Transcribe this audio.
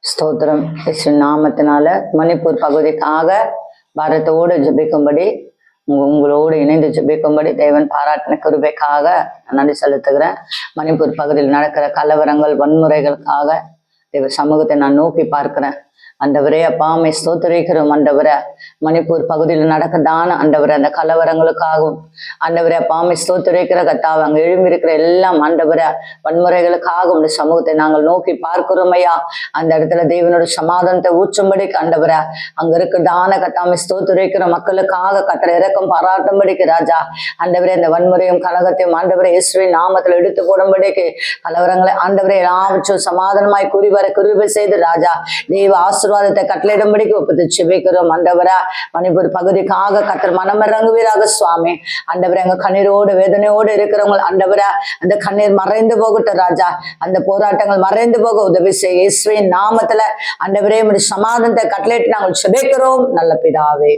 ஸ்தோத்திரம். இயேசு நாமத்தினால மணிப்பூர் பகுதிக்காக பாரத்தோடு ஜெபிக்கும்படி உங்களோடு இணைந்து ஜெபிக்கும்படி தேவன் பாராட்டின கிருபைக்காக நான் நன்றி செலுத்துகிறேன். மணிப்பூர் பகுதியில் நடக்கிற கலவரங்கள், வன்முறைகளுக்காக தேவ சமூகத்தை நான் நோக்கி பார்க்கிறேன். ஆண்டவரே, அப்பாமை ஸ்தோத்திரிக்கிறோம். ஆண்டவரே, மணிப்பூர் பகுதியில் நடக்கதான ஆண்டவரே அந்த கலவரங்களுக்காகவும் ஆண்டவரே அப்பாமை ஸ்தோத்திரிக்கிற கத்தாவை அங்க எழும்பியிருக்கிற எல்லாம் ஆண்டவரே வன்முறைகளுக்காகவும் இந்த சமூகத்தை நாங்கள் நோக்கி பார்க்கிறோம் ஐயா. அந்த இடத்துல தேவனோட சமாதானத்தை ஊற்றும்படிக்கு ஆண்டவரே அங்க இருக்கிறதான கத்தாமை ஸ்தோத்திரிக்கிற மக்களுக்காக கத்தரை இறக்கம் பாராட்டும்படிக்கு ராஜா ஆண்டவரே அந்த வன்முறையும் கலகத்தையும் ஆண்டவரே இயேசுவின் நாமத்துல எடுத்து போடும்படிக்கு கலவரங்களை ஆண்டவரே எல்லாவற்றும் சமாதானமாய் குறிவர கிருபை செய்து ராஜா தேவ ஆசீர்வாதத்தை கட்டளையிடும்படிக்கு ஒப்புத்து செபிக்கிறோம். ஆண்டவரா மணிப்பூர் பகுதிக்காக கத்தர் மனமிறங்குவீராக சுவாமி. ஆண்டவரே அங்க கண்ணீரோடு வேதனையோடு இருக்கிறவங்க ஆண்டவரா அந்த கண்ணீர் மறைந்து போகட்டும் ராஜா. அந்த போராட்டங்கள் மறைந்து போக உதவி செய்ய இயேசுவின் நாமத்துல ஆண்டவரே சமாதானத்தை கட்டளையிட்டு நாங்கள் செபிக்கிறோம் நல்ல பிதாவே.